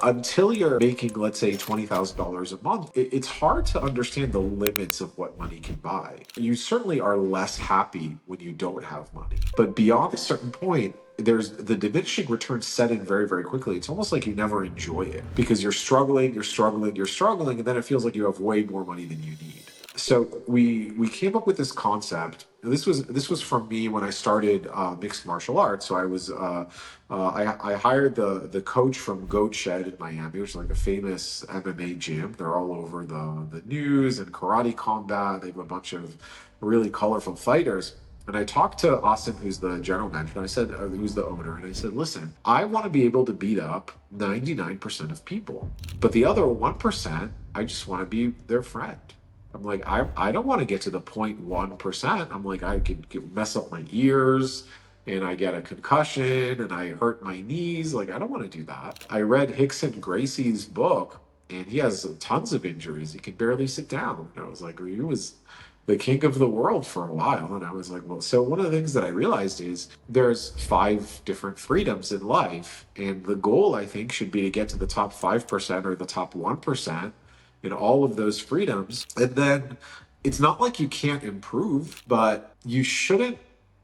until you're making, let's say, $20,000 a month, it's hard to understand the limits of what money can buy. You certainly are less happy when you don't have money. But beyond a certain point, there's the diminishing returns set in very, very quickly. It's almost like you never enjoy it because you're struggling, you're struggling, you're struggling, and then it feels like you have way more money than you need. So we came up with this concept. This was from me when I started mixed martial arts. So I hired the coach from Goat Shed in Miami, which is like a famous MMA gym. They're all over the news and Karate Combat. They have a bunch of really colorful fighters. And I talked to Austin, who's the general manager, and I said, who's the owner, and I said, listen, I want to be able to beat up 99% of people, but the other 1%, I just want to be their friend. I'm like, I don't want to get to the 0.1%. I'm like, I could mess up my ears and I get a concussion and I hurt my knees. Like, I don't want to do that. I read Hickson Gracie's book and he has tons of injuries. He can barely sit down. And I was like, well, he was the king of the world for a while. And I was like, well, so one of the things that I realized is there's 5 different freedoms in life. And the goal, I think, should be to get to the top 5% or the top 1% in all of those freedoms. And then it's not like you can't improve, but you shouldn't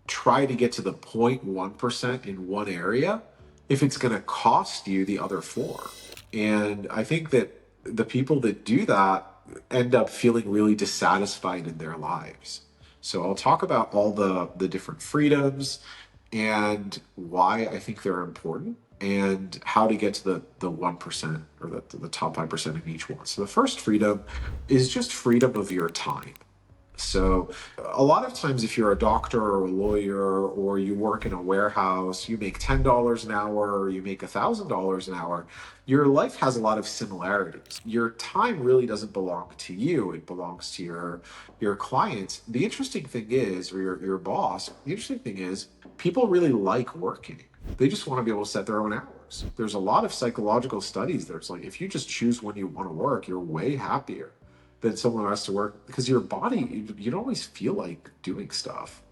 try to get to the 0.1% in one area if it's going to cost you the other 4. And I think that the people that do that end up feeling really dissatisfied in their lives. So I'll talk about all the different freedoms and why I think they're important and how to get to the 1% or the top 5% in each one. So the first freedom is just freedom of your time. So a lot of times if you're a doctor or a lawyer or you work in a warehouse, you make $10 an hour or you make $1,000 an hour, your life has a lot of similarities. Your time really doesn't belong to you. It belongs to your clients. The interesting thing is, or your boss, the interesting thing is people really like working. They just want to be able to set their own hours. There's a lot of psychological studies that it's like if you just choose when you want to work, you're way happier than someone who has to work because your body, you don't always feel like doing stuff.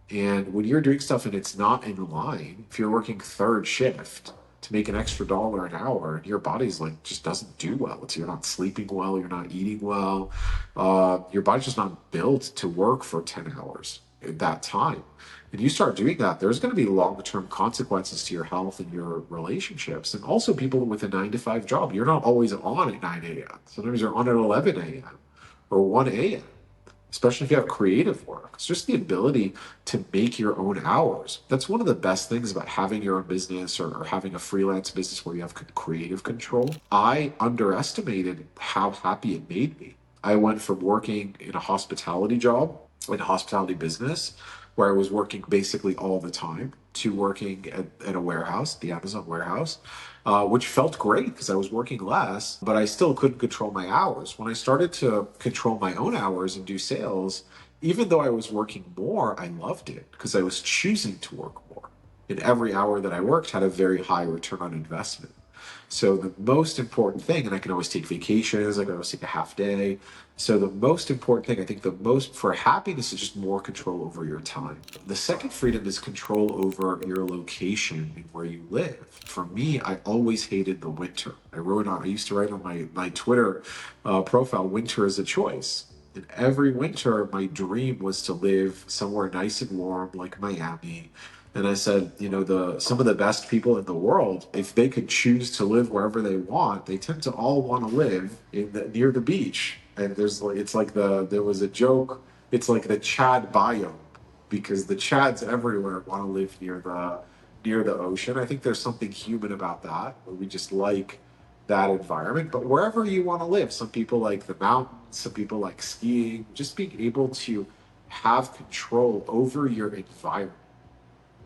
And when you're doing stuff and it's not in line, if you're working third shift to make an extra dollar an hour, and your body's like just doesn't do well. You're not sleeping well, you're not eating well. Your body's just not built to work for 10 hours at that time. And you start doing that, there's going to be long-term consequences to your health and your relationships. And also people with a 9 to 5 job, you're not always on at 9 a.m. Sometimes you're on at 11 a.m. or 1 a.m., especially if you have creative work. It's just the ability to make your own hours. That's one of the best things about having your own business or having a freelance business where you have creative control. I underestimated how happy it made me. I went from working in a hospitality job, in a hospitality business, where I was working basically all the time, to working at a warehouse, the Amazon warehouse, which felt great because I was working less, but I still couldn't control my hours. When I started to control my own hours and do sales, even though I was working more, I loved it because I was choosing to work more. And every hour that I worked had a very high return on investment. So the most important thing, and I can always take vacations, I can always take a half day. So the most important thing, I think the most for happiness is just more control over your time. The second freedom is control over your location and where you live. For me, I always hated the winter. I used to write on my Twitter profile, winter is a choice. And every winter, my dream was to live somewhere nice and warm, like Miami. And I said, some of the best people in the world, if they could choose to live wherever they want, they tend to all want to live near the beach. And there was a joke. It's like the Chad biome, because the Chads everywhere want to live near the ocean. I think there's something human about that, where we just like that environment. But wherever you want to live, some people like the mountains, some people like skiing. Just being able to have control over your environment,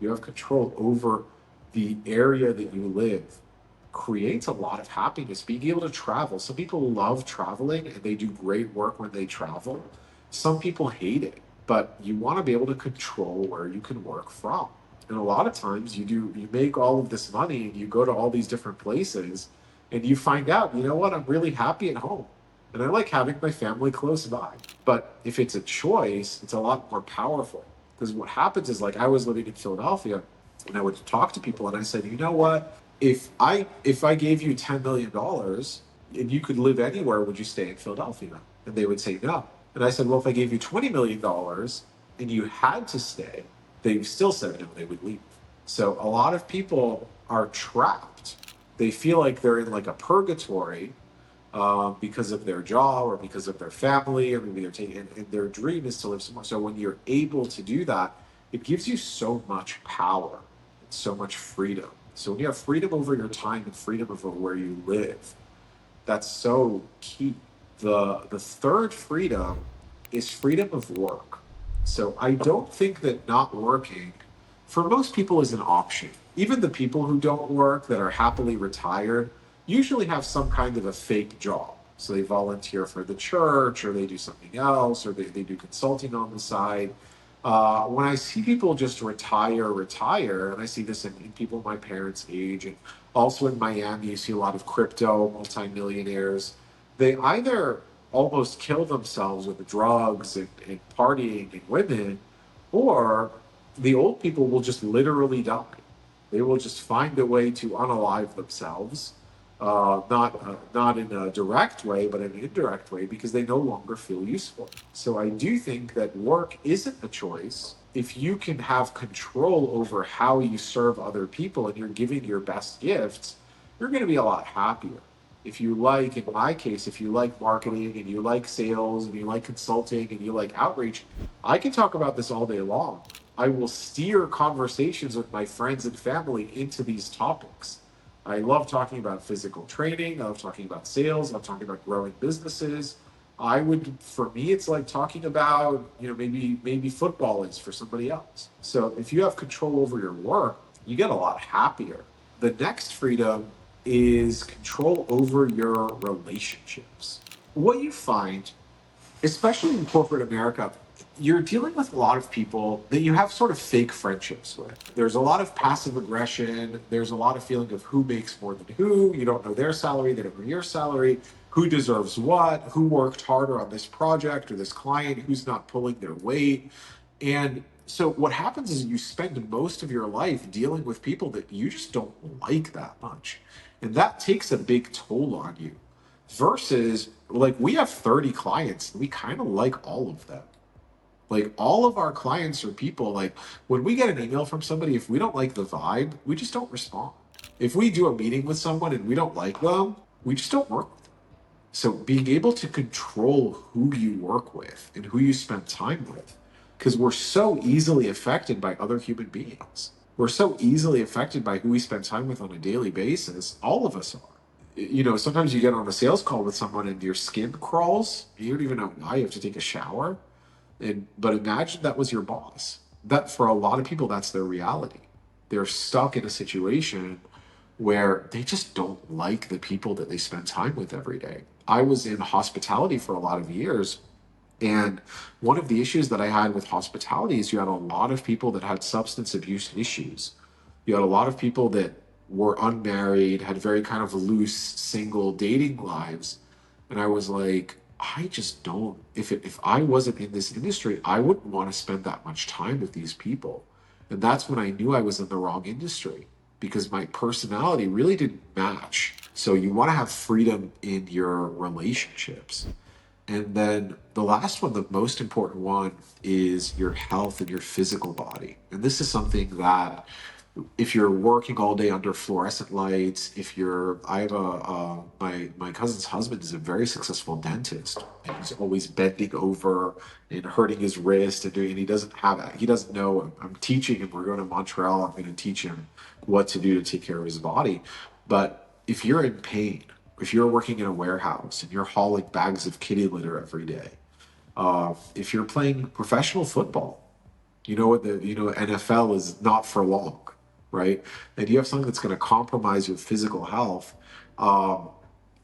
you have control over the area that you live, creates a lot of happiness. Being able to travel. Some people love traveling and they do great work when they travel. Some people hate it, but you want to be able to control where you can work from. And a lot of times you make all of this money and you go to all these different places and you find out, you know what, I'm really happy at home. And I like having my family close by. But if it's a choice, it's a lot more powerful. Because what happens is, like, I was living in Philadelphia and I would talk to people and I said, you know what? if I gave you $10 million and you could live anywhere, would you stay in Philadelphia? And they would say no. And I said, well, if I gave you $20 million and you had to stay, they still said no, they would leave. So a lot of people are trapped. They feel like they're in like a purgatory because of their job or because of their family, or maybe they're taking, and their dream is to live somewhere. So when you're able to do that, it gives you so much power and so much freedom. So when you have freedom over your time and freedom over where you live, that's so key. The third freedom is freedom of work. So I don't think that not working for most people is an option. Even the people who don't work that are happily retired usually have some kind of a fake job. So they volunteer for the church or they do something else or they do consulting on the side. When I see people just retire, and I see this in people my parents' age, and also in Miami, you see a lot of crypto multimillionaires. They either almost kill themselves with drugs and partying and women, or the old people will just literally die. They will just find a way to unalive themselves, not in a direct way, but in an indirect way, because they no longer feel useful. So I do think that work isn't a choice. If you can have control over how you serve other people and you're giving your best gifts, you're going to be a lot happier. If you like, in my case, if you like marketing and you like sales and you like consulting and you like outreach, I can talk about this all day long. I will steer conversations with my friends and family into these topics. I love talking about physical training. I love talking about sales. I love talking about growing businesses. For me, it's like talking about, maybe football is for somebody else. So if you have control over your work, you get a lot happier. The next freedom is control over your relationships. What you find, especially in corporate America, you're dealing with a lot of people that you have sort of fake friendships with. There's a lot of passive aggression. There's a lot of feeling of who makes more than who. You don't know their salary, they don't know your salary, who deserves what, who worked harder on this project or this client, who's not pulling their weight. And so what happens is you spend most of your life dealing with people that you just don't like that much. And that takes a big toll on you. Versus, like, we have 30 clients, and we kind of like all of them. Like, all of our clients are people, like, when we get an email from somebody, if we don't like the vibe, we just don't respond. If we do a meeting with someone and we don't like them, we just don't work with them. So being able to control who you work with and who you spend time with, because we're so easily affected by other human beings. We're so easily affected by who we spend time with on a daily basis. All of us are. Sometimes you get on a sales call with someone and your skin crawls. You don't even know why. You have to take a shower. But imagine that was your boss. That, for a lot of people, that's their reality. They're stuck in a situation where they just don't like the people that they spend time with every day. I was in hospitality for a lot of years, and one of the issues that I had with hospitality is you had a lot of people that had substance abuse issues. You had a lot of people that were unmarried, had very kind of loose single dating lives. And I was like, I just don't, if I wasn't in this industry, I wouldn't want to spend that much time with these people. And that's when I knew I was in the wrong industry because my personality really didn't match. So you want to have freedom in your relationships. And then the last one, the most important one, is your health and your physical body. And this is something that if you're working all day under fluorescent lights, I have my cousin's husband is a very successful dentist, and he's always bending over and hurting his wrist and he doesn't know. I'm teaching him. We're going to Montreal. I'm going to teach him what to do to take care of his body. But if you're in pain, if you're working in a warehouse and you're hauling bags of kitty litter every day, if you're playing professional football, NFL is not for long, right? And you have something that's going to compromise your physical health. Um,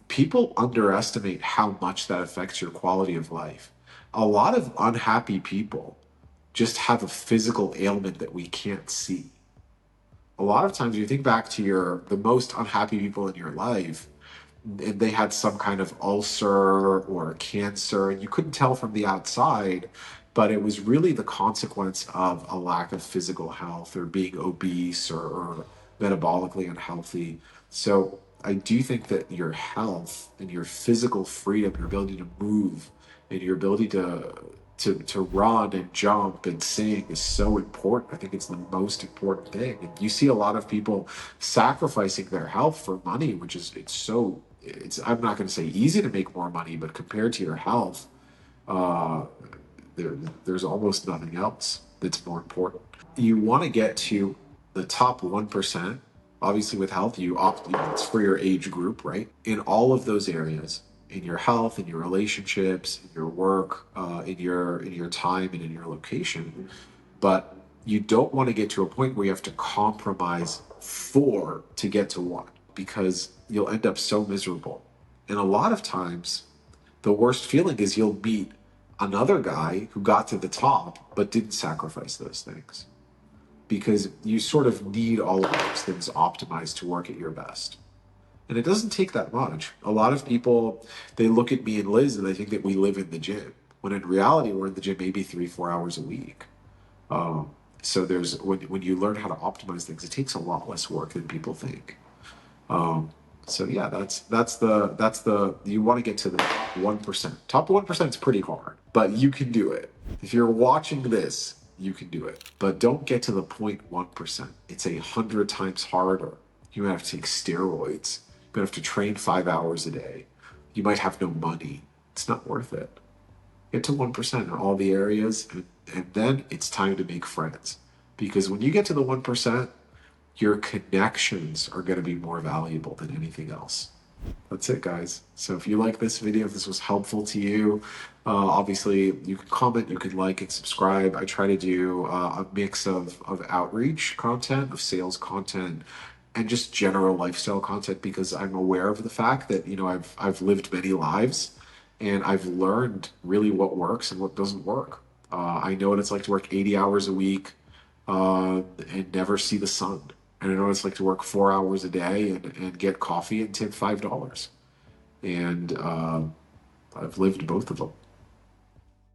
People underestimate how much that affects your quality of life. A lot of unhappy people just have a physical ailment that we can't see. A lot of times, you think back to the most unhappy people in your life, and they had some kind of ulcer or cancer, and you couldn't tell from the outside, but it was really the consequence of a lack of physical health or being obese or metabolically unhealthy. So I do think that your health and your physical freedom, your ability to move, and your ability to run and jump and sing is so important. I think it's the most important thing. And you see a lot of people sacrificing their health for money, which is it's I'm not going to say easy to make more money, but compared to your health, uh, there, there's almost nothing else that's more important. You want to get to the top 1%. Obviously, with health, it's for your age group, right? In all of those areas, in your health, in your relationships, in your work, in your time, and in your location. But you don't want to get to a point where you have to compromise four to get to one, because you'll end up so miserable. And a lot of times, the worst feeling is you'll meet another guy who got to the top but didn't sacrifice those things, because you sort of need all of those things optimized to work at your best. And it doesn't take that much. A lot of people, they look at me and Liz and they think that we live in the gym, when in reality we're in the gym maybe 3 4 hours a week. um, so there's when you learn how to optimize things, it takes a lot less work than people think. um, so yeah, that's the you want to get to the 1%. Top 1% is pretty hard, but you can do it. If you're watching this, you can do it. But don't get to the 0.1%. It's 100 times harder. You might have to take steroids. You might have to train 5 hours a day. You might have no money. It's not worth it. Get to 1% in all the areas, and then it's time to make friends. Because when you get to the 1%, your connections are going to be more valuable than anything else. That's it, guys. So if you like this video, if this was helpful to you, obviously you can comment, you can like and subscribe. I try to do a mix of outreach content, of sales content, and just general lifestyle content, because I'm aware of the fact that, I've lived many lives, and I've learned really what works and what doesn't work. I know what it's like to work 80 hours a week, and never see the sun. And I know what it's like to work 4 hours a day and get coffee and tip $5. And I've lived both of them.